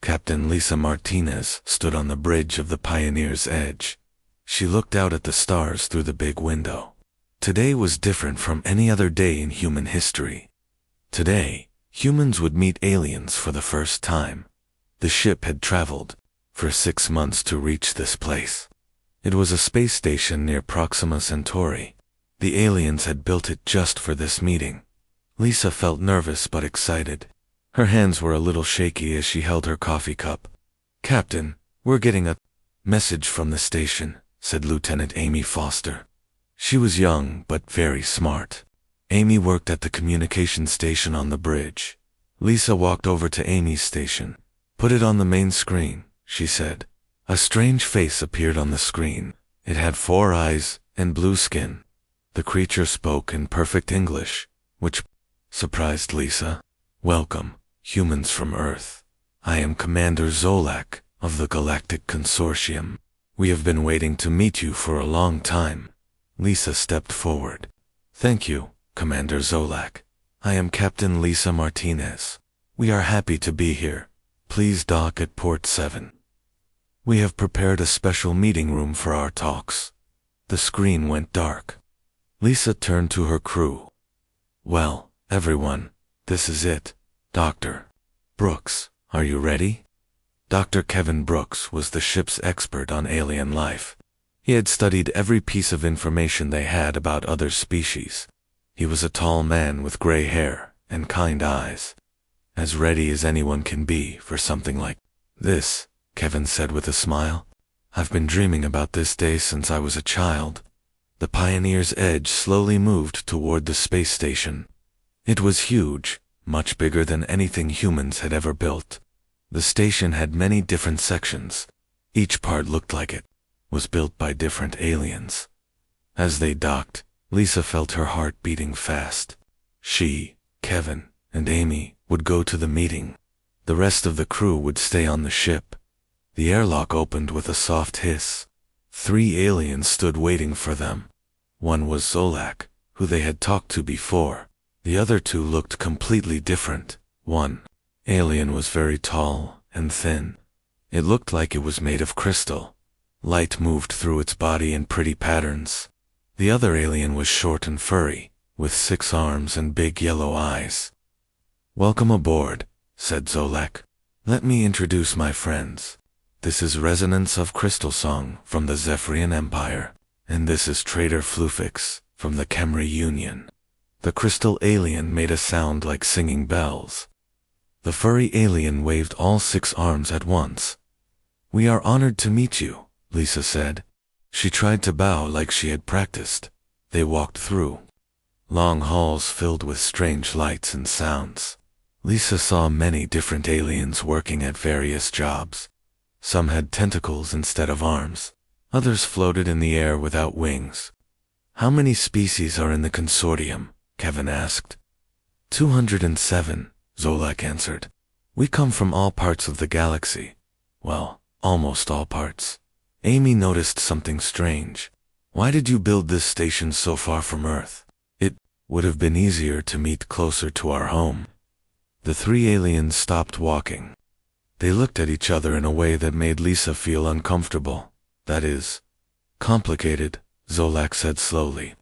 Captain Lisa Martinez stood on the bridge of the Pioneer's Edge. She looked out at the stars through the big window. Today was different from any other day in human history. Today, humans would meet aliens for the first time. The ship had traveled for 6 months to reach this place. It was a space station near Proxima Centauri. The aliens had built it just for this meeting. Lisa felt nervous but excited. Her hands were a little shaky as she held her coffee cup. "Captain, we're getting a message from the station," said Lieutenant Amy Foster. She was young but very smart. Amy worked at the communication station on the bridge. Lisa walked over to Amy's station. "Put it on the main screen," she said. A strange face appeared on the screen. It had 4 eyes and blue skin. The creature spoke in perfect English, which surprised Lisa. "Welcome, humans from Earth. I am Commander Zolak of the Galactic Consortium. We have been waiting to meet you for a long time." Lisa stepped forward. "Thank you, Commander Zolak. I am Captain Lisa Martinez. We are happy to be here. Please dock at Port 7. We have prepared a special meeting room for our talks." The screen went dark. Lisa turned to her crew. "Well, everyone, this is it. Dr. Brooks, are you ready?" Dr. Kevin Brooks was the ship's expert on alien life. He had studied every piece of information they had about other species. He was a tall man with gray hair and kind eyes. "As ready as anyone can be for something like this," Kevin said with a smile. "I've been dreaming about this day since I was a child." The Pioneer's Edge slowly moved toward the space station. It was huge, much bigger than anything humans had ever built. The station had many different sections. Each part looked like it was built by different aliens. As they docked, Lisa felt her heart beating fast. She, Kevin, and Amy would go to the meeting. The rest of the crew would stay on the ship. The airlock opened with a soft hiss. 3 aliens stood waiting for them. One was Zolak, who they had talked to before. The other 2 looked completely different. One alien was very tall and thin. It looked like it was made of crystal. Light moved through its body in pretty patterns. The other alien was short and furry, with 6 arms and big yellow eyes. "Welcome aboard," said Zolak. "Let me introduce my friends. This is Resonance of Crystal Song from the Zephyrian Empire, and this is Trader Flufix from the Khemri Union." The crystal alien made a sound like singing bells. The furry alien waved all 6 arms at once. "We are honored to meet you," Lisa said. She tried to bow like she had practiced. They walked through long halls filled with strange lights and sounds. Lisa saw many different aliens working at various jobs. Some had tentacles instead of arms. Others floated in the air without wings. "How many species are in the consortium?" Kevin asked. 207, Zolak answered. "We come from all parts of the galaxy. Well, almost all parts." Amy noticed something strange. "Why did you build this station so far from Earth? It would have been easier to meet closer to our home." The 3 aliens stopped walking. They looked at each other in a way that made Lisa feel uncomfortable. "That is complicated," Zolak said slowly.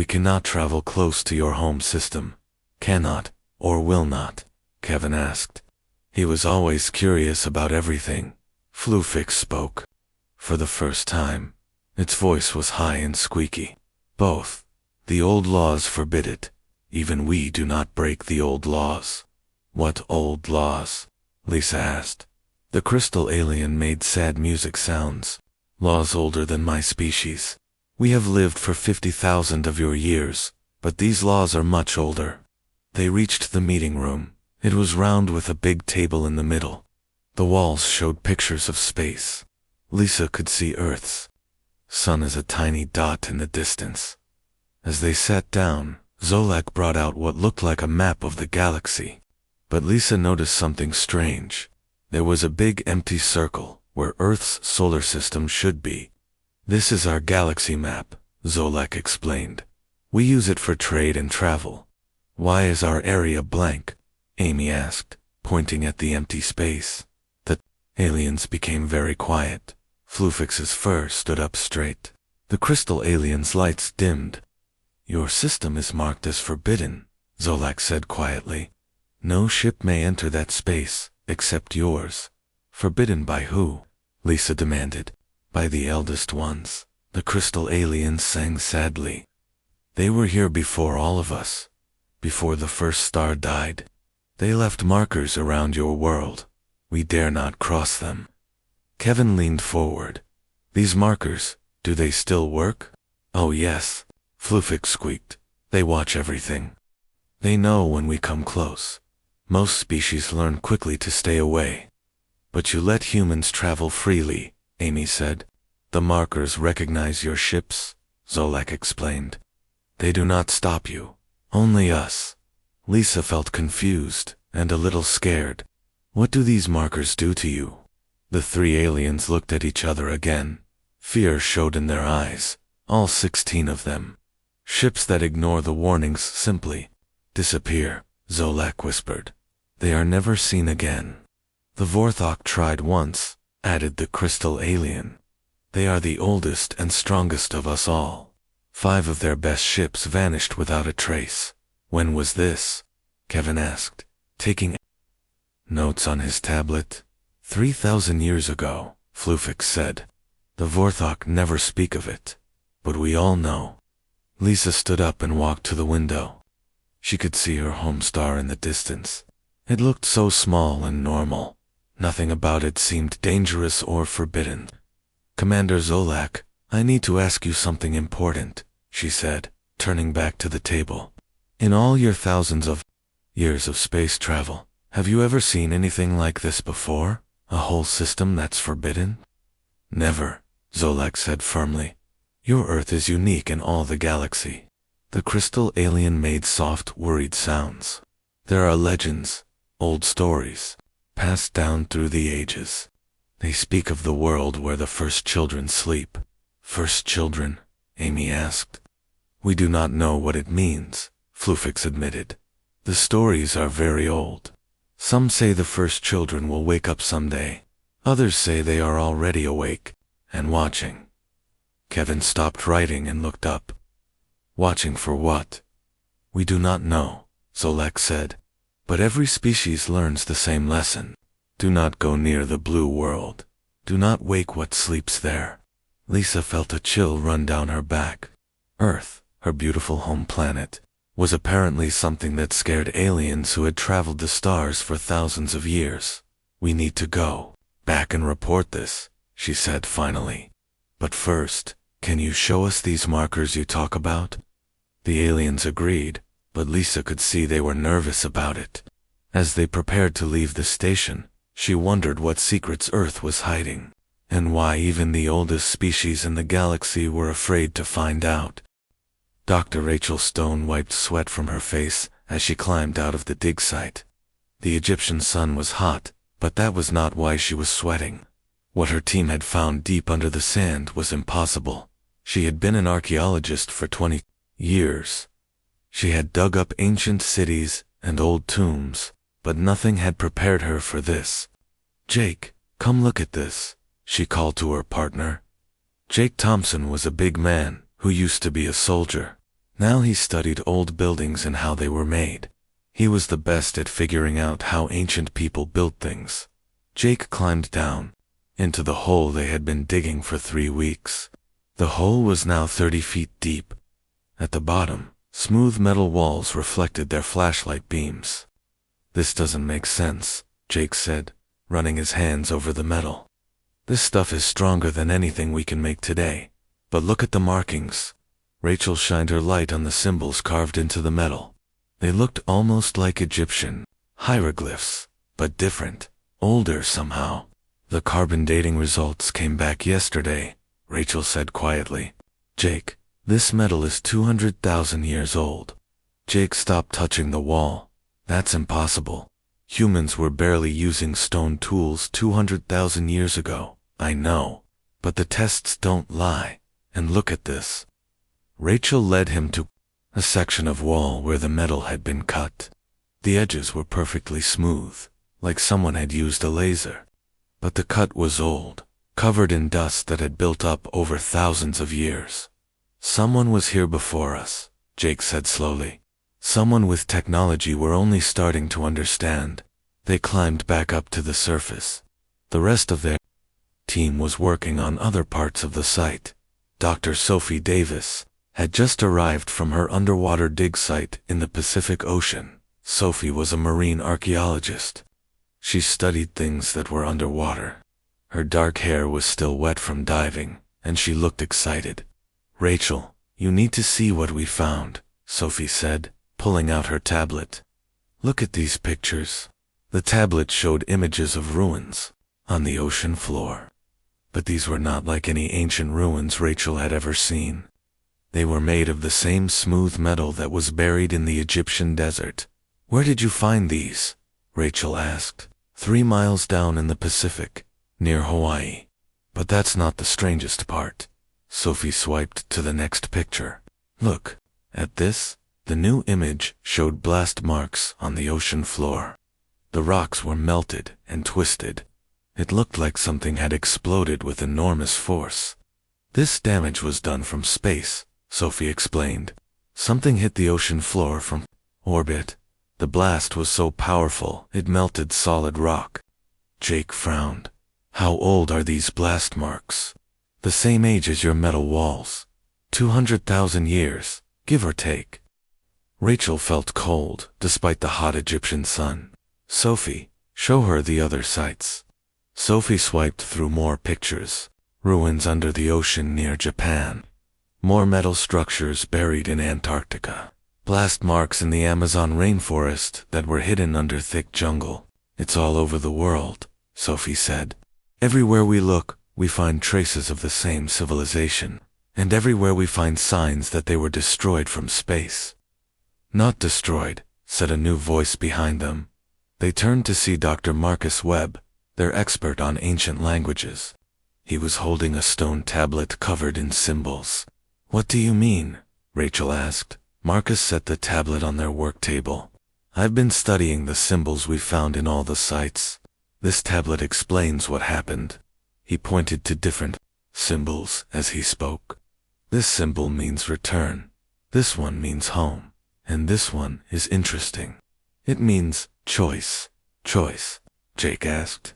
"We cannot travel close to your home system." "Cannot, or will not?" Kevin asked. He was always curious about everything. Flufix spoke. For the first time, its voice was high and squeaky. "Both. The old laws forbid it. Even we do not break the old laws." "What old laws?" Lisa asked. The crystal alien made sad music sounds. "Laws older than my species. We have lived for 50,000 of your years, but these laws are much older." They reached the meeting room. It was round with a big table in the middle. The walls showed pictures of space. Lisa could see Earth's sun as a tiny dot in the distance. As they sat down, Zolak brought out what looked like a map of the galaxy. But Lisa noticed something strange. There was a big empty circle where Earth's solar system should be. "This is our galaxy map," Zolak explained. "We use it for trade and travel." "Why is our area blank?" Amy asked, pointing at the empty space. "The Aliens became very quiet. Flufix's fur stood up straight. The crystal alien's lights dimmed. "Your system is marked as forbidden," Zolak said quietly. "No ship may enter that space, except yours." "Forbidden by who?" Lisa demanded. "By the Eldest ones," the crystal alien sang sadly. "They were here before all of us. Before the first star died. They left markers around your world. We dare not cross them." Kevin leaned forward. "These markers, do they still work?" "Oh yes," Flufix squeaked. "They watch everything. They know when we come close. Most species learn quickly to stay away. But you let humans travel freely," Amy said. "The markers recognize your ships," Zolak explained. "They do not stop you. Only us." Lisa felt confused and a little scared. "What do these markers do to you?" The three aliens looked at each other again. Fear showed in their eyes, all 16 of them. "Ships that ignore the warnings simply disappear," Zolak whispered. "They are never seen again." "The Vorthok tried once," added the crystal alien. "They are the oldest and strongest of us all. 5 of their best ships vanished without a trace." "When was this?" Kevin asked, taking notes on his tablet. 3,000 years ago, Flufix said. "The Vorthok never speak of it, but we all know." Lisa stood up and walked to the window. She could see her home star in the distance. It looked so small and normal. Nothing about it seemed dangerous or forbidden. "Commander Zolak, I need to ask you something important," she said, turning back to the table. "In all your thousands of years of space travel, have you ever seen anything like this before? A whole system that's forbidden?" "Never," Zolak said firmly. "Your Earth is unique in all the galaxy." The crystal alien made soft, worried sounds. "There are legends, old stories, passed down through the ages. They speak of the world where the first children sleep." "First children?" Amy asked. "We do not know what it means," Flufix admitted. "The stories are very old. Some say the first children will wake up someday. Others say they are already awake and watching." Kevin stopped writing and looked up. "Watching for what?" "We do not know," Zolak said. "But every species learns the same lesson. Do not go near the blue world. Do not wake what sleeps there." Lisa felt a chill run down her back. Earth, her beautiful home planet, was apparently something that scared aliens who had traveled the stars for thousands of years. "We need to go back and report this," she said finally. "But first, can you show us these markers you talk about?" The aliens agreed, but Lisa could see they were nervous about it. As they prepared to leave the station, she wondered what secrets Earth was hiding, and why even the oldest species in the galaxy were afraid to find out. Dr. Rachel Stone wiped sweat from her face as she climbed out of the dig site. The Egyptian sun was hot, but that was not why she was sweating. What her team had found deep under the sand was impossible. She had been an archaeologist for 20 years. She had dug up ancient cities and old tombs, but nothing had prepared her for this. "Jake, come look at this," she called to her partner. Jake Thompson was a big man who used to be a soldier. Now he studied old buildings and how they were made. He was the best at figuring out how ancient people built things. Jake climbed down into the hole they had been digging for 3 weeks. The hole was now 30 feet deep. At the bottom, smooth metal walls reflected their flashlight beams. "This doesn't make sense," Jake said, running his hands over the metal. "This stuff is stronger than anything we can make today. But look at the markings." Rachel shined her light on the symbols carved into the metal. They looked almost like Egyptian hieroglyphs, but different, older somehow. "The carbon dating results came back yesterday," Rachel said quietly. "Jake, this metal is 200,000 years old." Jake stopped touching the wall. "That's impossible. Humans were barely using stone tools 200,000 years ago." "I know, but the tests don't lie. And look at this." Rachel led him to a section of wall where the metal had been cut. The edges were perfectly smooth, like someone had used a laser. but the cut was old, covered in dust that had built up over thousands of years. Someone was here before us, Jake said slowly. Someone with technology we're only starting to understand. They climbed back up to the surface. The rest of their team was working on other parts of the site. Dr. Sophie Davis had just arrived from her underwater dig site in the Pacific Ocean. Sophie was a marine archaeologist. She studied things that were underwater. Her dark hair was still wet from diving, and she looked excited. "Rachel, you need to see what we found," Sophie said, pulling out her tablet. "Look at these pictures." The tablet showed images of ruins on the ocean floor. But these were not like any ancient ruins Rachel had ever seen. They were made of the same smooth metal that was buried in the Egyptian desert. "Where did you find these?" Rachel asked. 3 miles down in the Pacific, near Hawaii. But that's not the strangest part. Sophie swiped to the next picture. "Look at this." The new image showed blast marks on the ocean floor. The rocks were melted and twisted. It looked like something had exploded with enormous force. "This damage was done from space," Sophie explained. "Something hit the ocean floor from orbit. The blast was so powerful it melted solid rock." Jake frowned. "How old are these blast marks?" "The same age as your metal walls. 200,000 years, give or take." Rachel felt cold, despite the hot Egyptian sun. "Sophie, show her the other sites." Sophie swiped through more pictures. Ruins under the ocean near Japan. More metal structures buried in Antarctica. Blast marks in the Amazon rainforest that were hidden under thick jungle. "It's all over the world," Sophie said. "Everywhere we look, we find traces of the same civilization. And everywhere we find signs that they were destroyed from space." "Not destroyed," said a new voice behind them. They turned to see Dr. Marcus Webb, their expert on ancient languages. He was holding a stone tablet covered in symbols. "What do you mean?" Rachel asked. Marcus set the tablet on their work table. "I've been studying the symbols we found in all the sites. This tablet explains what happened." He pointed to different symbols as he spoke. "This symbol means return. This one means home. And this one is interesting. It means choice." "Choice?" Jake asked.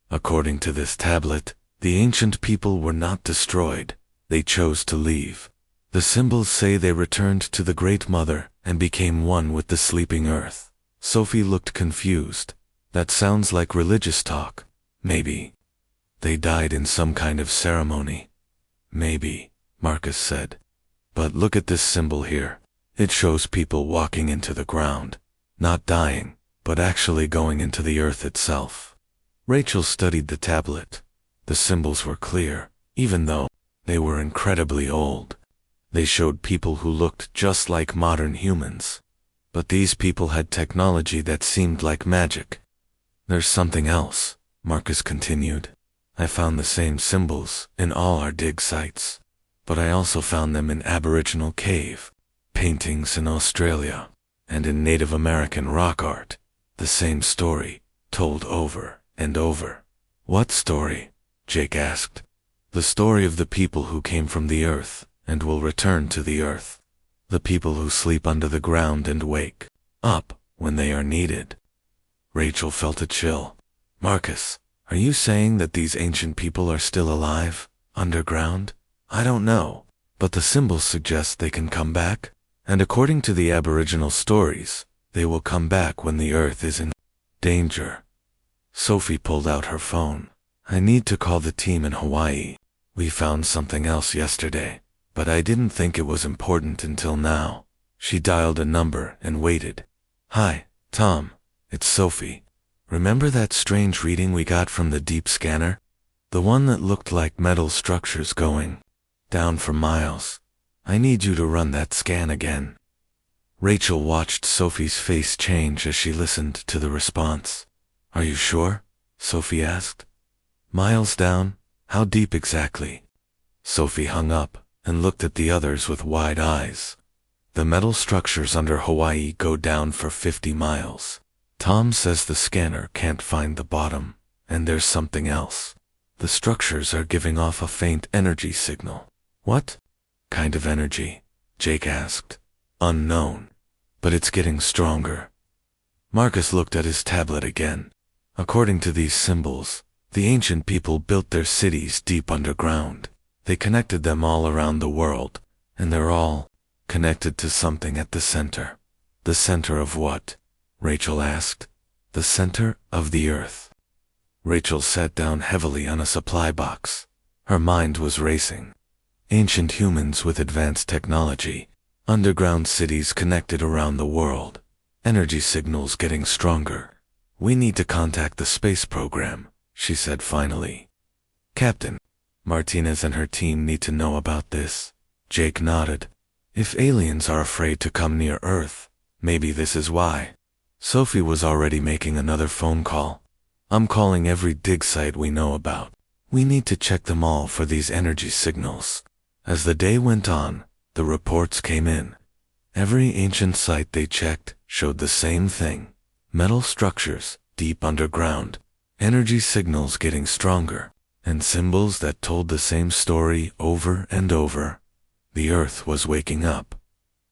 "According to this tablet, the ancient people were not destroyed. They chose to leave. The symbols say they returned to the Great Mother and became one with the sleeping earth." Sophie looked confused. "That sounds like religious talk." "Maybe. They died in some kind of ceremony." "Maybe," Marcus said. "But look at this symbol here. It shows people walking into the ground. Not dying, but actually going into the earth itself." Rachel studied the tablet. The symbols were clear, even though they were incredibly old. They showed people who looked just like modern humans. But these people had technology that seemed like magic. "There's something else," Marcus continued. "I found the same symbols in all our dig sites. But I also found them in Aboriginal cave paintings in Australia, and in Native American rock art. The same story, told over and over." "What story?" Jake asked. "The story of the people who came from the earth and will return to the earth. The people who sleep under the ground and wake up when they are needed." Rachel felt a chill. "Marcus, are you saying that these ancient people are still alive, underground?" "I don't know, but the symbols suggest they can come back. And according to the Aboriginal stories, they will come back when the earth is in danger." Sophie pulled out her phone. "I need to call the team in Hawaii. We found something else yesterday, but I didn't think it was important until now." She dialed a number and waited. "Hi, Tom. It's Sophie. Remember that strange reading we got from the deep scanner? The one that looked like metal structures going down for miles. I need you to run that scan again." Rachel watched Sophie's face change as she listened to the response. "Are you sure?" Sophie asked. "Miles down? How deep exactly?" Sophie hung up and looked at the others with wide eyes. "The metal structures under Hawaii go down for 50 miles. Tom says the scanner can't find the bottom, And there's something else. The structures are giving off a faint energy signal. What kind of energy? Jake asked. Unknown. But it's getting stronger. Marcus looked at his tablet again. According to these symbols, the ancient people built their cities deep underground. They connected them all around the world, and they're all connected to something at the center. The center of what? Rachel asked. The center of the earth. Rachel sat down heavily on a supply box. Her mind was racing. Ancient humans with advanced technology, underground cities connected around the world, energy signals getting stronger. We need to contact the space program, she said finally. Captain, Martinez and her team need to know about this. Jake nodded. If aliens are afraid to come near Earth, maybe this is why. Sophie was already making another phone call. I'm calling every dig site we know about. We need to check them all for these energy signals. As the day went on, the reports came in. Every ancient site they checked showed the same thing. Metal structures, deep underground, energy signals getting stronger, and symbols that told the same story over and over. The Earth was waking up.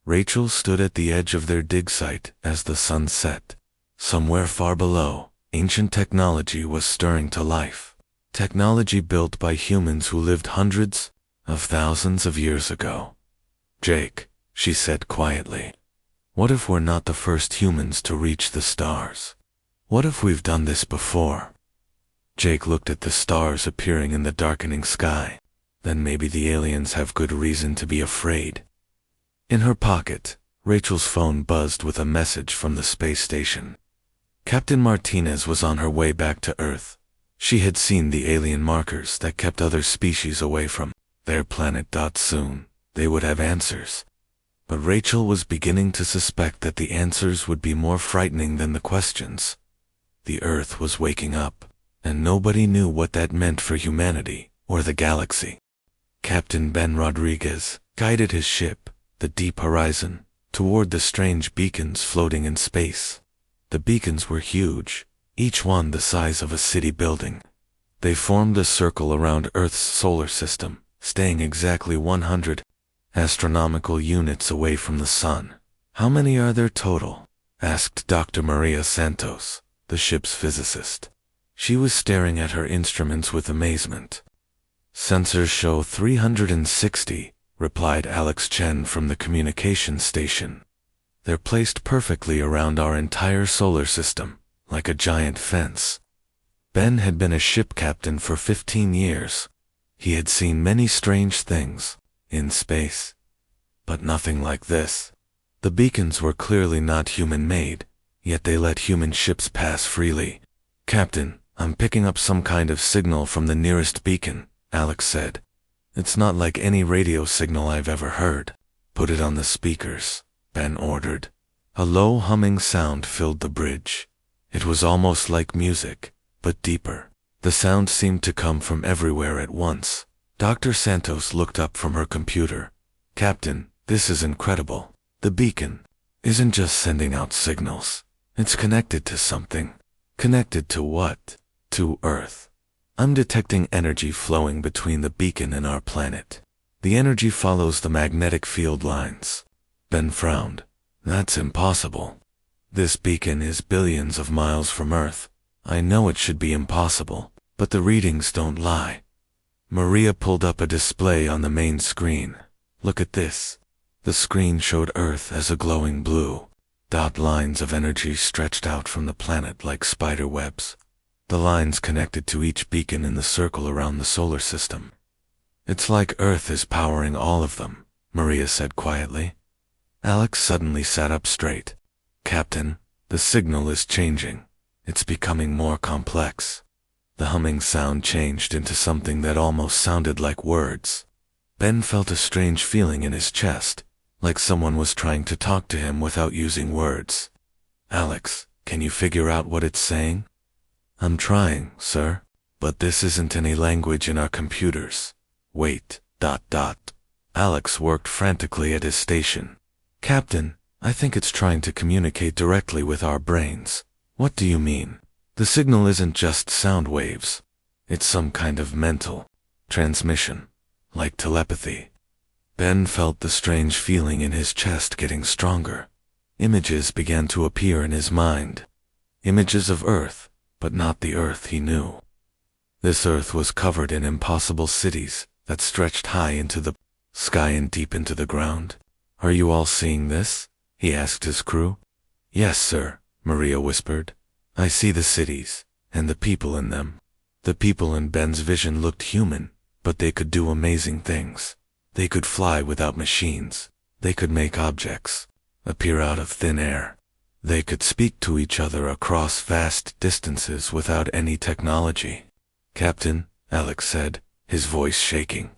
Rachel stood at the edge of their dig site as the sun set. Somewhere far below, ancient technology was stirring to life. Technology built by humans who lived hundreds of thousands of years ago. Jake, she said quietly, what if we're not the first humans to reach the stars? What if we've done this before? Jake looked at the stars appearing in the darkening sky. Then maybe the aliens have good reason to be afraid. In her pocket, Rachel's phone buzzed with a message from the space station. Captain Martinez was on her way back to Earth. She had seen the alien markers that kept other species away from their planet. Soon, they would have answers. But Rachel was beginning to suspect that the answers would be more frightening than the questions. The Earth was waking up, and nobody knew what that meant for humanity or the galaxy. Captain Ben Rodriguez guided his ship, the Deep Horizon, toward the strange beacons floating in space. The beacons were huge, each one the size of a city building. They formed a circle around Earth's solar system, staying exactly 100 astronomical units away from the sun. How many are there total? Asked Dr. Maria Santos, the ship's physicist. She was staring at her instruments with amazement. Sensors show 360, replied Alex Chen from the communications station. They're placed perfectly around our entire solar system, like a giant fence. Ben had been a ship captain for 15 years. He had seen many strange things in space, but nothing like this. The beacons were clearly not human-made, yet they let human ships pass freely. Captain, I'm picking up some kind of signal from the nearest beacon, Alex said. It's not like any radio signal I've ever heard. Put it on the speakers, Ben ordered. A low humming sound filled the bridge. It was almost like music, but deeper. The sound seemed to come from everywhere at once. Dr. Santos looked up from her computer. Captain, this is incredible. The beacon isn't just sending out signals. It's connected to something. Connected to what? To Earth. I'm detecting energy flowing between the beacon and our planet. The energy follows the magnetic field lines. Ben frowned. That's impossible. This beacon is billions of miles from Earth. I know it should be impossible, but the readings don't lie. Maria pulled up a display on the main screen. Look at this. The screen showed Earth as a glowing blue. Dot lines of energy stretched out from the planet like spider webs. The lines connected to each beacon in the circle around the solar system. It's like Earth is powering all of them, Maria said quietly. Alex suddenly sat up straight. Captain, the signal is changing. It's becoming more complex. The humming sound changed into something that almost sounded like words. Ben felt a strange feeling in his chest, like someone was trying to talk to him without using words. Alex, can you figure out what it's saying? I'm trying, sir, but this isn't any language in our computers. Wait, ... Alex worked frantically at his station. Captain, I think it's trying to communicate directly with our brains. What do you mean? The signal isn't just sound waves. It's some kind of mental transmission, like telepathy. Ben felt the strange feeling in his chest getting stronger. Images began to appear in his mind. Images of Earth, but not the Earth he knew. This Earth was covered in impossible cities that stretched high into the sky and deep into the ground. "Are you all seeing this?" he asked his crew. "Yes, sir," Maria whispered. "I see the cities, and the people in them." The people in Ben's vision looked human, but they could do amazing things. They could fly without machines. They could make objects appear out of thin air. They could speak to each other across vast distances without any technology. "Captain," Alex said, his voice shaking,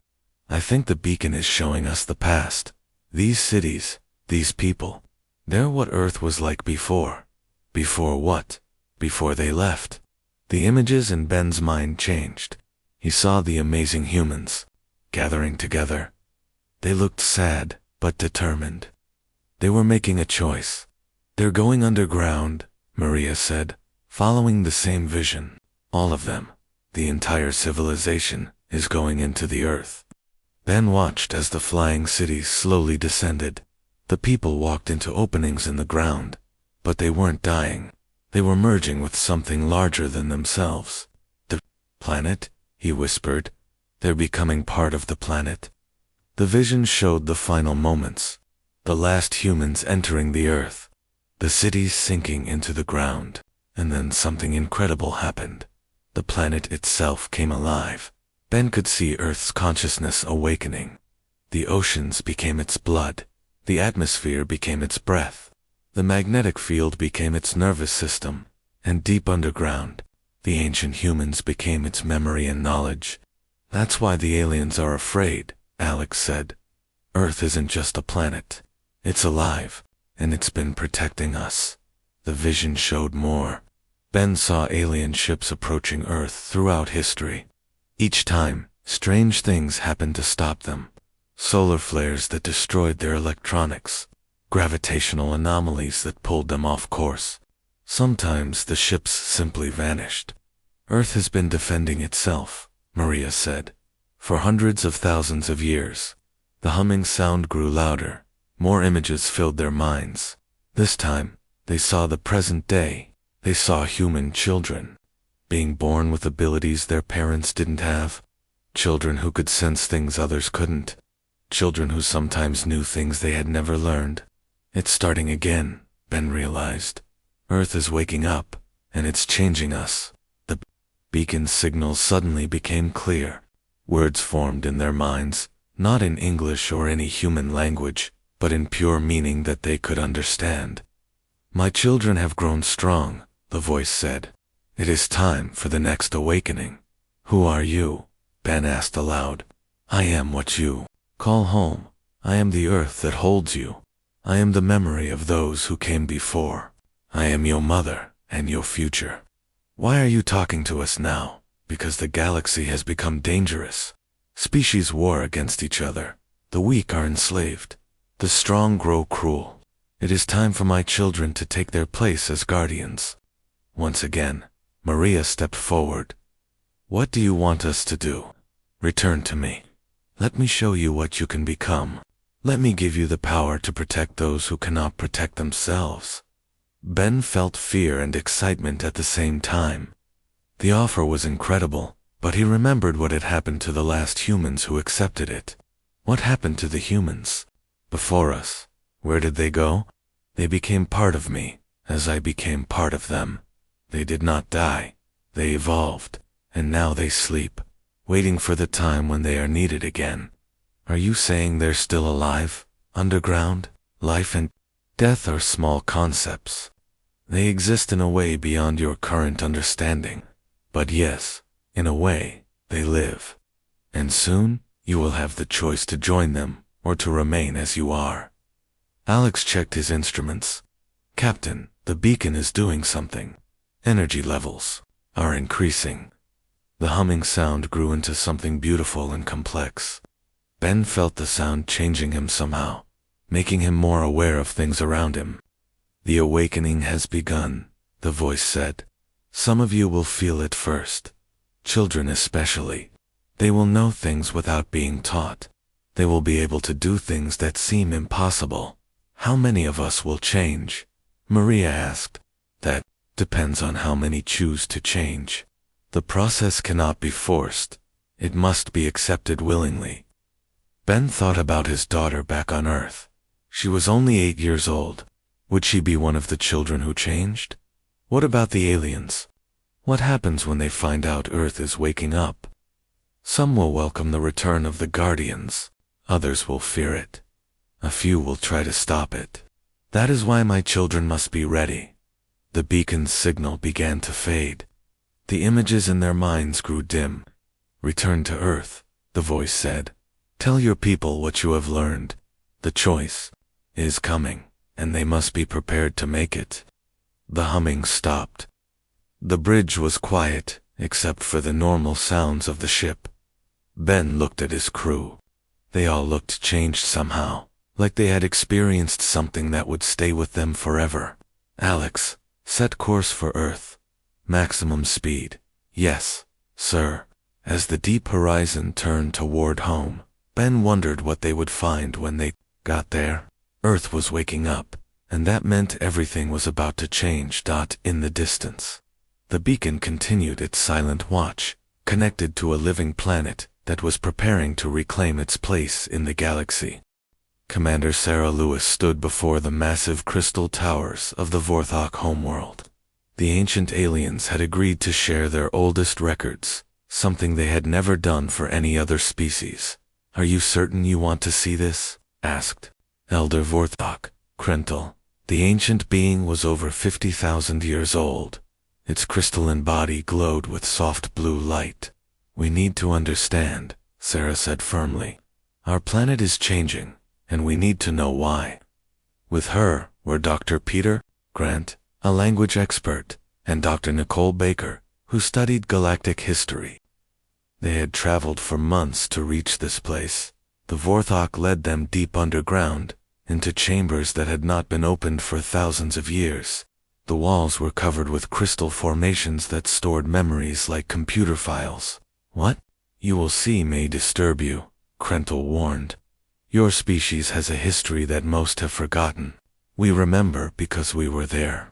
"I think the beacon is showing us the past. These cities, these people, they're what Earth was like before." Before what? Before they left. The images in Ben's mind changed. He saw the amazing humans gathering together. They looked sad, but determined. They were making a choice. "They're going underground," Maria said, following the same vision. "All of them, the entire civilization, is going into the Earth." Ben watched as the flying cities slowly descended. The people walked into openings in the ground, but they weren't dying. They were merging with something larger than themselves. "The planet?" he whispered. "They're becoming part of the planet." The vision showed the final moments. The last humans entering the Earth. The cities sinking into the ground. And then something incredible happened. The planet itself came alive. Ben could see Earth's consciousness awakening. The oceans became its blood. The atmosphere became its breath. The magnetic field became its nervous system. And deep underground, the ancient humans became its memory and knowledge. "That's why the aliens are afraid," Alex said. "Earth isn't just a planet. It's alive, and it's been protecting us." The vision showed more. Ben saw alien ships approaching Earth throughout history. Each time, strange things happened to stop them. Solar flares that destroyed their electronics. Gravitational anomalies that pulled them off course. Sometimes the ships simply vanished. "Earth has been defending itself," Maria said, "for hundreds of thousands of years." The humming sound grew louder. More images filled their minds. This time, they saw the present day. They saw human children, being born with abilities their parents didn't have. Children who could sense things others couldn't. Children who sometimes knew things they had never learned. "It's starting again," Ben realized. "Earth is waking up, and it's changing us." The beacon's signal suddenly became clear. Words formed in their minds, not in English or any human language, but in pure meaning that they could understand. "My children have grown strong," the voice said. "It is time for the next awakening." "Who are you?" Ben asked aloud. "I am what you call home. I am the Earth that holds you. I am the memory of those who came before. I am your mother and your future." "Why are you talking to us now?" "Because the galaxy has become dangerous. Species war against each other. The weak are enslaved. The strong grow cruel. It is time for my children to take their place as guardians." Once again, Maria stepped forward. "What do you want us to do?" "Return to me. Let me show you what you can become. Let me give you the power to protect those who cannot protect themselves." Ben felt fear and excitement at the same time. The offer was incredible, but he remembered what had happened to the last humans who accepted it. What happened to the humans before us? Where did they go? "They became part of me, as I became part of them. They did not die. They evolved, and now they sleep, waiting for the time when they are needed again." "Are you saying they're still alive, underground? Life and death are small concepts. They exist in a way beyond your current understanding. But yes, in a way, they live. And soon, you will have the choice to join them, or to remain as you are." Alex checked his instruments. "Captain, the beacon is doing something. Energy levels are increasing." The humming sound grew into something beautiful and complex. Ben felt the sound changing him somehow, making him more aware of things around him. "The awakening has begun," the voice said. Some of you will feel it first. Children especially. They will know things without being taught. They will be able to do things that seem impossible. How many of us will change? Maria asked. That depends on how many choose to change. The process cannot be forced. It must be accepted willingly. Ben thought about his daughter back on Earth. She was only 8 years old. Would she be one of the children who changed? What about the aliens? What happens when they find out Earth is waking up? Some will welcome the return of the Guardians. Others will fear it. A few will try to stop it. That is why my children must be ready. The beacon's signal began to fade. The images in their minds grew dim. Return to Earth, the voice said. Tell your people what you have learned. The choice is coming, and they must be prepared to make it. The humming stopped. The bridge was quiet, except for the normal sounds of the ship. Ben looked at his crew. They all looked changed somehow, like they had experienced something that would stay with them forever. Alex, set course for Earth. Maximum speed. Yes, sir. As the deep horizon turned toward home, Ben wondered what they would find when they got there. Earth was waking up, and that meant everything was about to change. In the distance, the beacon continued its silent watch, connected to a living planet that was preparing to reclaim its place in the galaxy. Commander Sarah Lewis stood before the massive crystal towers of the Vorthok homeworld. The ancient aliens had agreed to share their oldest records, something they had never done for any other species. Are you certain you want to see this? Asked Elder Vorthok, Krentel. The ancient being was over 50,000 years old. Its crystalline body glowed with soft blue light. We need to understand, Sarah said firmly. Our planet is changing, and we need to know why. With her were Dr. Peter Grant, a language expert, and Dr. Nicole Baker, who studied galactic history. They had traveled for months to reach this place. The Vorthok led them deep underground, into chambers that had not been opened for thousands of years. The walls were covered with crystal formations that stored memories like computer files. What you will see may disturb you, Krentel warned. Your species has a history that most have forgotten. We remember because we were there.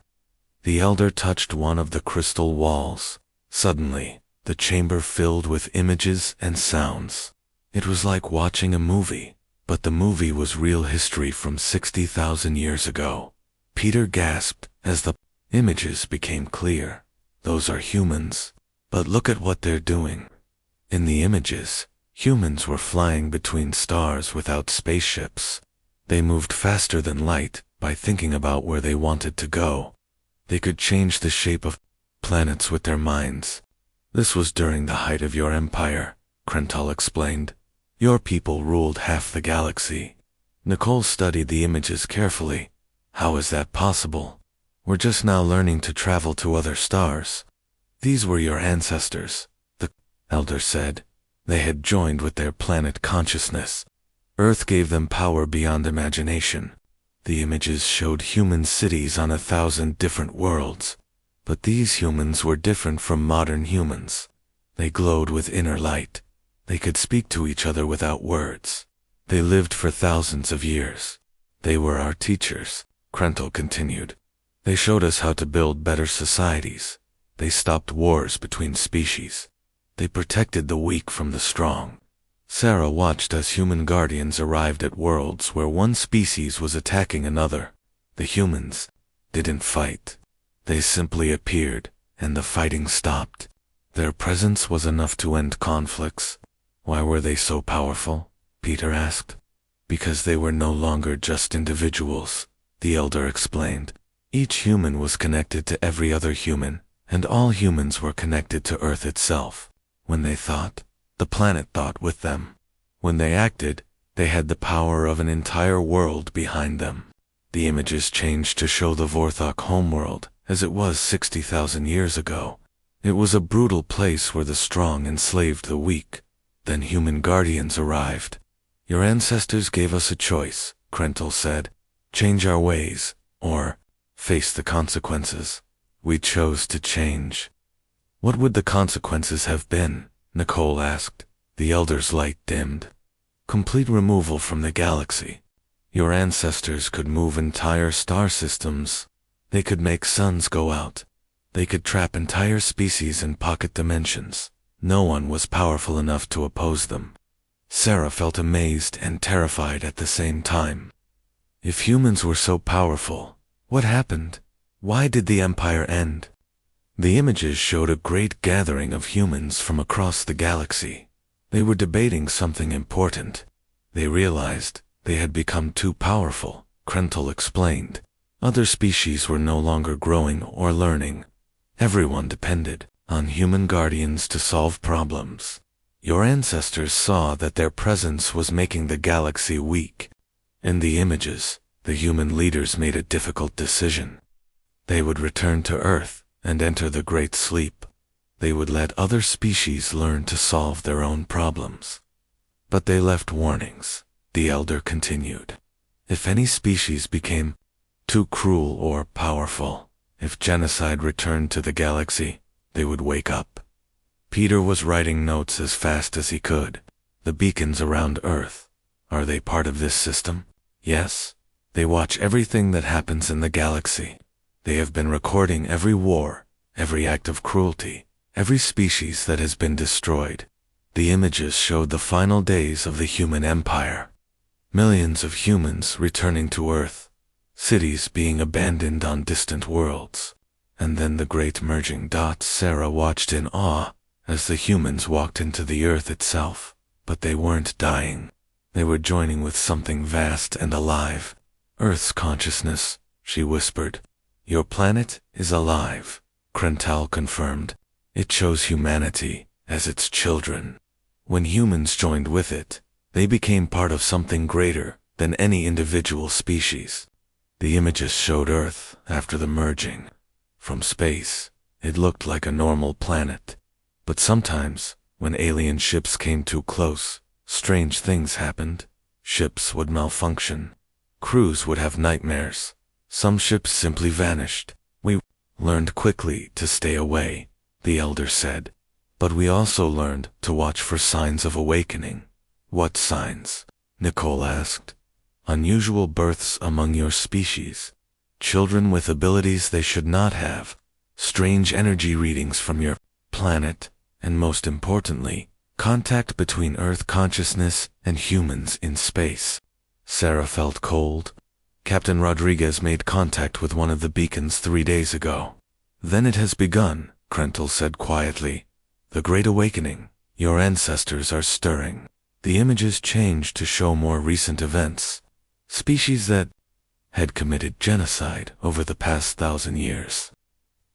The elder touched one of the crystal walls. Suddenly, the chamber filled with images and sounds. It was like watching a movie, but the movie was real history from 60,000 years ago. Peter gasped as the images became clear. Those are humans. But look at what they're doing. In the images, humans were flying between stars without spaceships. They moved faster than light by thinking about where they wanted to go. They could change the shape of planets with their minds. This was during the height of your empire, Krental explained. Your people ruled half the galaxy. Nicole studied the images carefully. How is that possible? We're just now learning to travel to other stars. These were your ancestors, the elder said. They had joined with their planet consciousness. Earth gave them power beyond imagination. The images showed human cities on 1,000 different worlds. But these humans were different from modern humans. They glowed with inner light. They could speak to each other without words. They lived for thousands of years. They were our teachers, Krental continued. They showed us how to build better societies. They stopped wars between species. They protected the weak from the strong. Sarah watched as human guardians arrived at worlds where one species was attacking another. The humans didn't fight. They simply appeared, and the fighting stopped. Their presence was enough to end conflicts. Why were they so powerful? Peter asked. Because they were no longer just individuals, the elder explained. Each human was connected to every other human, and all humans were connected to Earth itself. When they thought, the planet thought with them. When they acted, they had the power of an entire world behind them. The images changed to show the Vorthok homeworld as it was 60,000 years ago. It was a brutal place where the strong enslaved the weak. Then human guardians arrived. Your ancestors gave us a choice, Krental said. Change our ways, or face the consequences. We chose to change. What would the consequences have been? Nicole asked. The Elder's light dimmed. Complete removal from the galaxy. Your ancestors could move entire star systems. They could make suns go out. They could trap entire species in pocket dimensions. No one was powerful enough to oppose them. Sarah felt amazed and terrified at the same time. If humans were so powerful, what happened? Why did the Empire end? The images showed a great gathering of humans from across the galaxy. They were debating something important. They realized they had become too powerful, Krentel explained. Other species were no longer growing or learning. Everyone depended on human guardians to solve problems. Your ancestors saw that their presence was making the galaxy weak. In the images, the human leaders made a difficult decision. They would return to Earth and enter the Great Sleep. They would let other species learn to solve their own problems. But they left warnings, the Elder continued. If any species became too cruel or powerful, if genocide returned to the galaxy, they would wake up. Peter was writing notes as fast as he could. The beacons around Earth, are they part of this system? Yes. They watch everything that happens in the galaxy. They have been recording every war, every act of cruelty, every species that has been destroyed. The images showed the final days of the human empire. Millions of humans returning to Earth, cities being abandoned on distant worlds. And then the great merging dots. Sarah watched in awe as the humans walked into the Earth itself. But they weren't dying. They were joining with something vast and alive. Earth's consciousness, she whispered. Your planet is alive, Krental confirmed. It chose humanity as its children. When humans joined with it, they became part of something greater than any individual species. The images showed Earth after the merging. From space, it looked like a normal planet. But sometimes, when alien ships came too close, strange things happened. Ships would malfunction. Crews would have nightmares. Some ships simply vanished. We learned quickly to stay away, the Elder said. But we also learned to watch for signs of awakening. What signs? Nicole asked. Unusual births among your species. Children with abilities they should not have. Strange energy readings from your planet. And most importantly, contact between Earth consciousness and humans in space. Sarah felt cold. Captain Rodriguez made contact with one of the beacons 3 days ago. Then it has begun, Krentel said quietly. The Great Awakening. Your ancestors are stirring. The images changed to show more recent events. Species that had committed genocide over the past 1,000 years.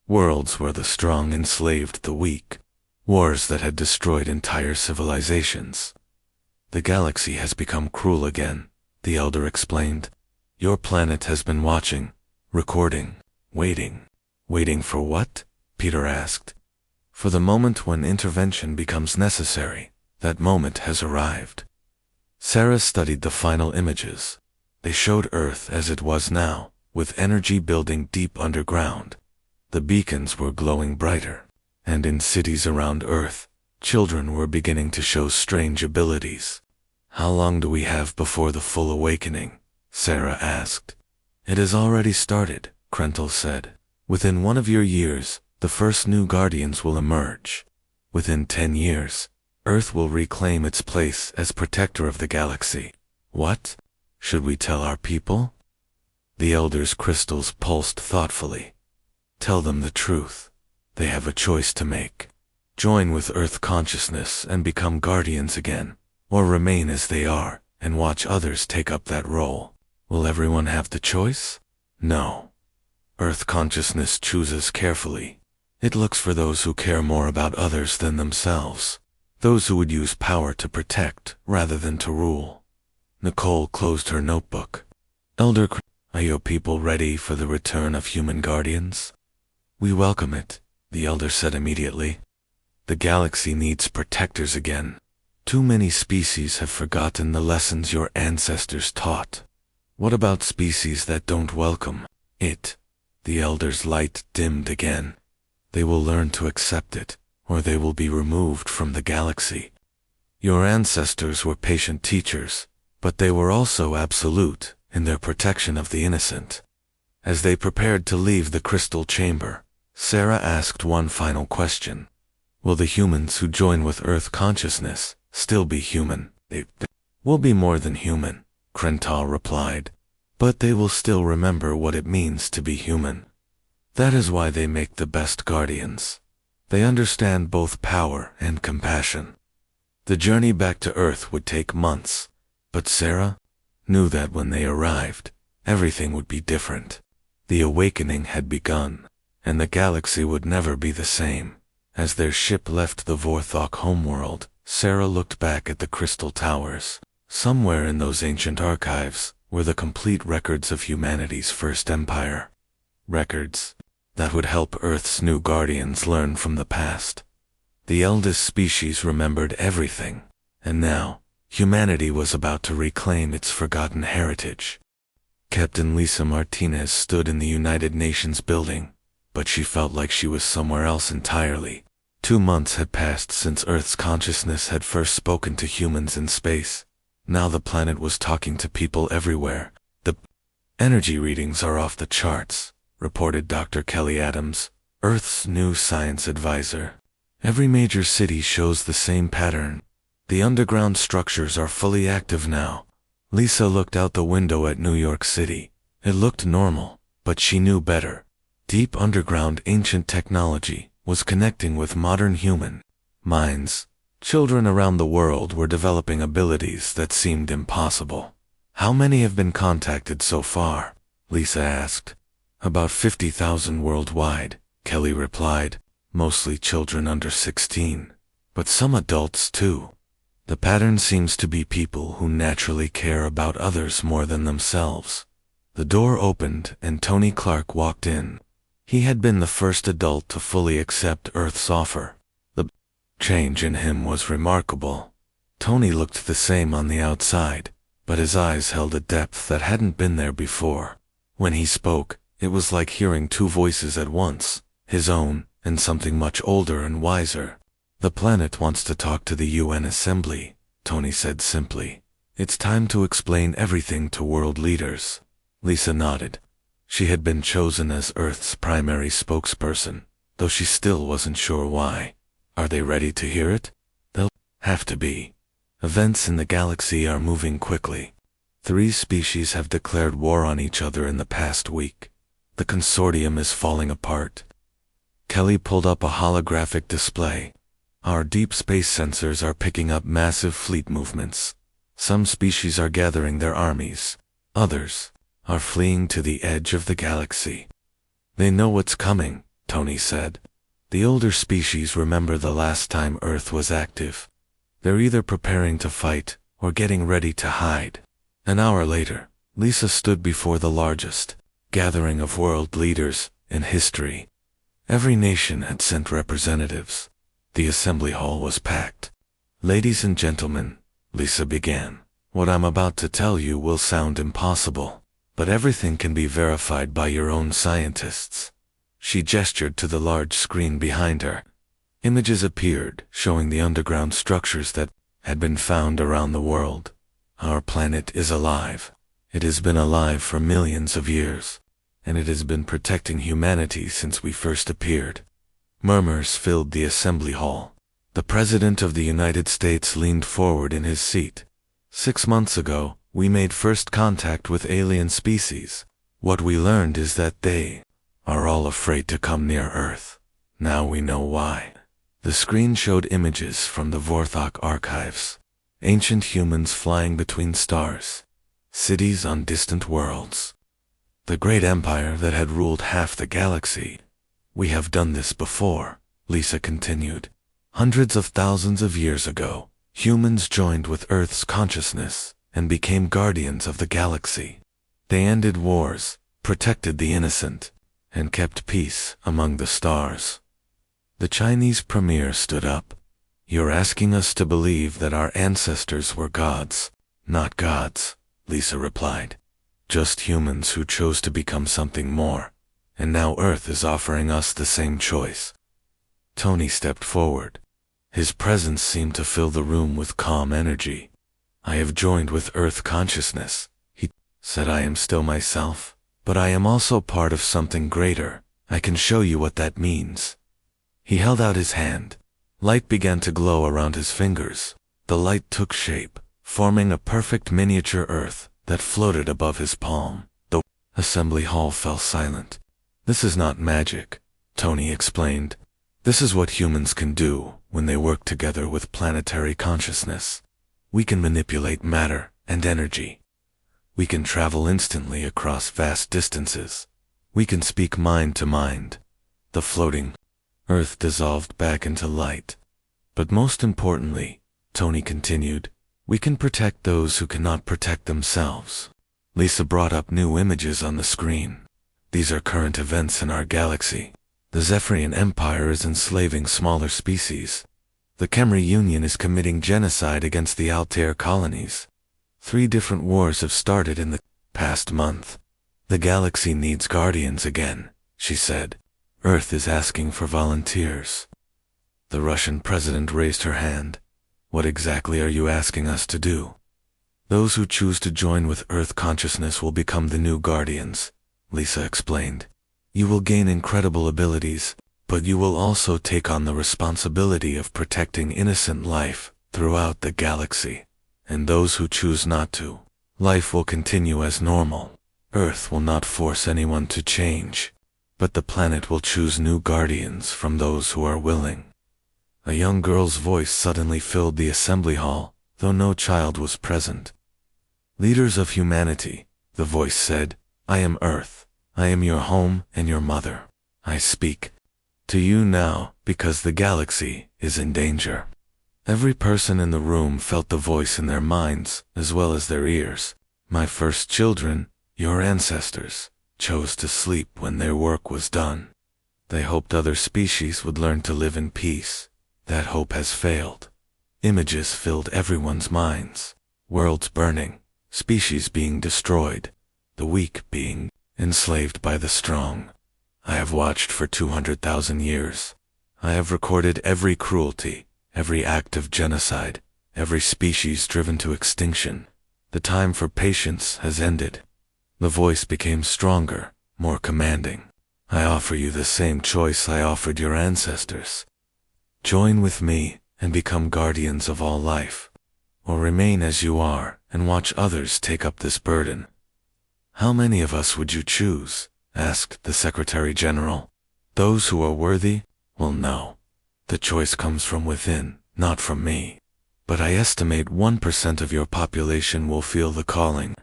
Worlds where the strong enslaved the weak. Wars that had destroyed entire civilizations. The galaxy has become cruel again, the Elder explained. Your planet has been watching, recording, waiting. Waiting for what? Peter asked. For the moment when intervention becomes necessary. That moment has arrived. Sarah studied the final images. They showed Earth as it was now, with energy building deep underground. The beacons were glowing brighter. And in cities around Earth, children were beginning to show strange abilities. How long do we have before the full awakening? Sarah asked. It has already started, Krentel said. Within 1 of your years, the first new guardians will emerge. Within 10 years, Earth will reclaim its place as protector of the galaxy. What? Should we tell our people? The Elder's crystals pulsed thoughtfully. Tell them the truth. They have a choice to make. Join with Earth consciousness and become guardians again, or remain as they are and watch others take up that role. Will everyone have the choice? No. Earth consciousness chooses carefully. It looks for those who care more about others than themselves. Those who would use power to protect rather than to rule. Nicole closed her notebook. Elder, are your people ready for the return of human guardians? We welcome it, the Elder said immediately. The galaxy needs protectors again. Too many species have forgotten the lessons your ancestors taught. What about species that don't welcome it? The Elder's light dimmed again. They will learn to accept it, or they will be removed from the galaxy. Your ancestors were patient teachers, but they were also absolute in their protection of the innocent. As they prepared to leave the crystal chamber, Sarah asked one final question. Will the humans who join with Earth consciousness still be human? They will be more than human, Krental replied, but they will still remember what it means to be human. That is why they make the best guardians. They understand both power and compassion. The journey back to Earth would take months, but Sarah knew that when they arrived, everything would be different. The awakening had begun, and the galaxy would never be the same. As their ship left the Vorthok homeworld, Sarah looked back at the crystal towers. Somewhere in those ancient archives were the complete records of humanity's first empire. Records that would help Earth's new guardians learn from the past. The eldest species remembered everything, and now, humanity was about to reclaim its forgotten heritage. Captain Lisa Martinez stood in the United Nations building, but she felt like she was somewhere else entirely. 2 months had passed since Earth's consciousness had first spoken to humans in space. Now the planet was talking to people everywhere. The energy readings are off the charts, reported Dr. Kelly Adams, Earth's new science advisor. Every major city shows the same pattern. The underground structures are fully active now. Lisa looked out the window at New York City. It looked normal, but she knew better. Deep underground ancient technology was connecting with modern human minds. Children around the world were developing abilities that seemed impossible. How many have been contacted so far? Lisa asked. About 50,000 worldwide, Kelly replied. Mostly children under 16, but some adults too. The pattern seems to be people who naturally care about others more than themselves. The door opened and Tony Clark walked in. He had been the first adult to fully accept Earth's offer. The change in him was remarkable. Tony looked the same on the outside, but his eyes held a depth that hadn't been there before. When he spoke, it was like hearing two voices at once, his own and something much older and wiser. The planet wants to talk to the UN Assembly, Tony said simply. It's time to explain everything to world leaders. Lisa nodded. She had been chosen as Earth's primary spokesperson, though she still wasn't sure why. Are they ready to hear it? They'll have to be. Events in the galaxy are moving quickly. 3 species have declared war on each other in the past week. The consortium is falling apart. Kelly pulled up a holographic display. Our deep space sensors are picking up massive fleet movements. Some species are gathering their armies. Others are fleeing to the edge of the galaxy. They know what's coming, Tony said. The older species remember the last time Earth was active. They're either preparing to fight or getting ready to hide. An hour later, Lisa stood before the largest gathering of world leaders in history. Every nation had sent representatives. The assembly hall was packed. Ladies and gentlemen, Lisa began, what I'm about to tell you will sound impossible, but everything can be verified by your own scientists. She gestured to the large screen behind her. Images appeared, showing the underground structures that had been found around the world. Our planet is alive. It has been alive for millions of years, and it has been protecting humanity since we first appeared. Murmurs filled the assembly hall. The President of the United States leaned forward in his seat. 6 months ago, we made first contact with alien species. What we learned is that they are all afraid to come near Earth. Now we know why. The screen showed images from the Vorthok archives. Ancient humans flying between stars. Cities on distant worlds. The great empire that had ruled half the galaxy. We have done this before, Lisa continued. Hundreds of thousands of years ago, humans joined with Earth's consciousness and became guardians of the galaxy. They ended wars, protected the innocent, and kept peace among the stars. The Chinese premier stood up. You're asking us to believe that our ancestors were gods, not gods, Lisa replied. Just humans who chose to become something more. and now Earth is offering us the same choice. Tony stepped forward. His presence seemed to fill the room with calm energy. I have joined with Earth consciousness, he said. I am still myself, but I am also part of something greater. I can show you what that means. He held out his hand. Light began to glow around his fingers. The light took shape, forming a perfect miniature Earth that floated above his palm. The assembly hall fell silent. This is not magic, Tony explained. This is what humans can do when they work together with planetary consciousness. We can manipulate matter and energy. We can travel instantly across vast distances. We can speak mind to mind. The floating Earth dissolved back into light. But most importantly, Tony continued, we can protect those who cannot protect themselves. Lisa brought up new images on the screen. These are current events in our galaxy. The Zephyrian Empire is enslaving smaller species. The Khemri Union is committing genocide against the Altair colonies. 3 different wars have started in the past month. The galaxy needs guardians again, she said. Earth is asking for volunteers. The Russian president raised her hand. What exactly are you asking us to do? Those who choose to join with Earth consciousness will become the new guardians, Lisa explained. You will gain incredible abilities, but you will also take on the responsibility of protecting innocent life throughout the galaxy. And those who choose not to, life will continue as normal. Earth will not force anyone to change, but the planet will choose new guardians from those who are willing. A young girl's voice suddenly filled the assembly hall, though no child was present. Leaders of humanity, the voice said, I am Earth. I am your home and your mother. I speak to you now because the galaxy is in danger. Every person in the room felt the voice in their minds as well as their ears. My first children, your ancestors, chose to sleep when their work was done. They hoped other species would learn to live in peace. That hope has failed. Images filled everyone's minds. Worlds burning, species being destroyed, the weak being enslaved by the strong. I have watched for 200,000 years. I have recorded every cruelty, every act of genocide, every species driven to extinction. The time for patience has ended. The voice became stronger, more commanding. I offer you the same choice I offered your ancestors. Join with me and become guardians of all life, or remain as you are and watch others take up this burden. How many of us would you choose? Asked the Secretary General. Those who are worthy? Well, no. The choice comes from within, not from me. But I estimate 1% of your population will feel the calling.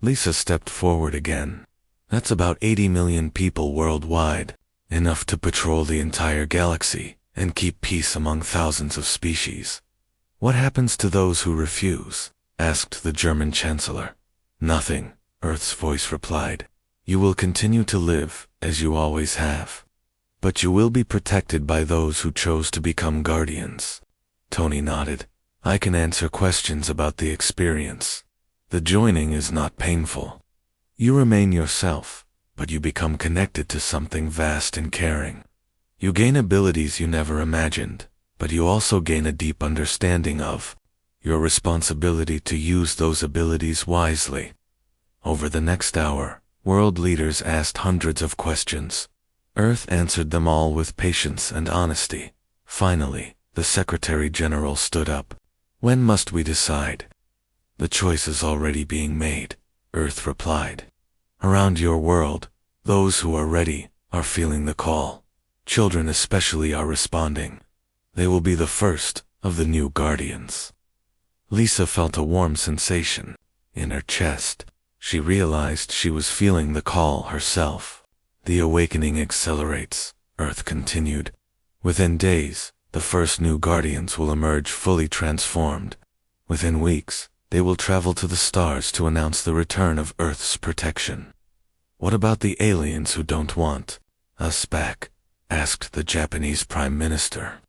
Lisa stepped forward again. That's about 80 million people worldwide, enough to patrol the entire galaxy and keep peace among thousands of species. What happens to those who refuse? Asked the German Chancellor. Nothing, Earth's voice replied. You will continue to live, as you always have. But you will be protected by those who chose to become guardians. Tony nodded. I can answer questions about the experience. The joining is not painful. You remain yourself, but you become connected to something vast and caring. You gain abilities you never imagined, but you also gain a deep understanding of your responsibility to use those abilities wisely. Over the next hour, world leaders asked hundreds of questions. Earth answered them all with patience and honesty. Finally, the Secretary General stood up. When must we decide? The choice is already being made, Earth replied. Around your world, those who are ready are feeling the call. Children especially are responding. They will be the first of the new guardians. Lisa felt a warm sensation in her chest. She realized she was feeling the call herself. The awakening accelerates, Earth continued. Within days, the first new guardians will emerge fully transformed. Within weeks, they will travel to the stars to announce the return of Earth's protection. What about the aliens who don't want us back? Asked the Japanese Prime Minister.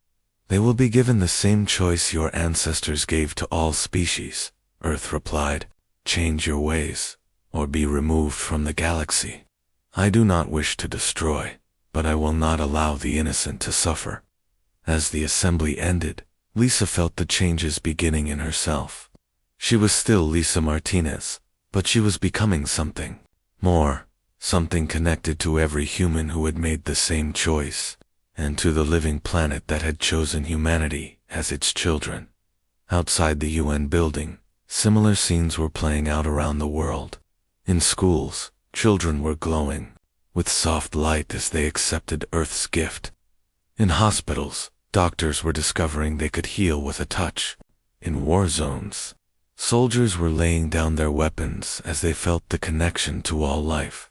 They will be given the same choice your ancestors gave to all species, Earth replied. Change your ways, or be removed from the galaxy. I do not wish to destroy, but I will not allow the innocent to suffer. As the assembly ended, Lisa felt the changes beginning in herself. She was still Lisa Martinez, but she was becoming something more, something connected to every human who had made the same choice, and to the living planet that had chosen humanity as its children. Outside the UN building, similar scenes were playing out around the world. In schools, children were glowing with soft light as they accepted Earth's gift. In hospitals, doctors were discovering they could heal with a touch. In war zones, soldiers were laying down their weapons as they felt the connection to all life.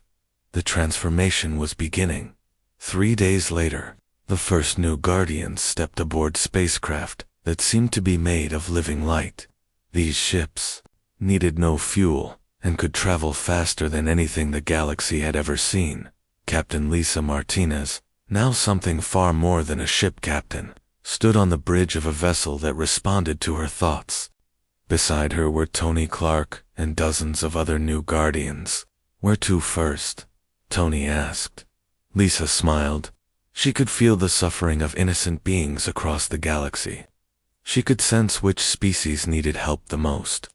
The transformation was beginning. 3 days later, the first new Guardians stepped aboard spacecraft that seemed to be made of living light. These ships needed no fuel and could travel faster than anything the galaxy had ever seen. Captain Lisa Martinez, now something far more than a ship captain, stood on the bridge of a vessel that responded to her thoughts. Beside her were Tony Clark and dozens of other new Guardians. "Where to first?" Tony asked. Lisa smiled. She could feel the suffering of innocent beings across the galaxy. She could sense which species needed help the most.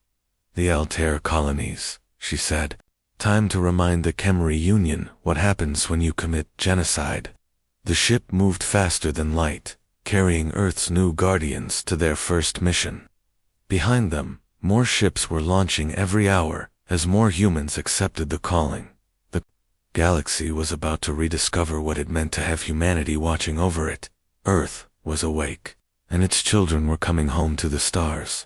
"The Altair colonies," she said. "Time to remind the Khemri Union what happens when you commit genocide." The ship moved faster than light, carrying Earth's new Guardians to their first mission. Behind them, more ships were launching every hour as more humans accepted the calling. The galaxy was about to rediscover what it meant to have humanity watching over it. Earth was awake, and its children were coming home to the stars.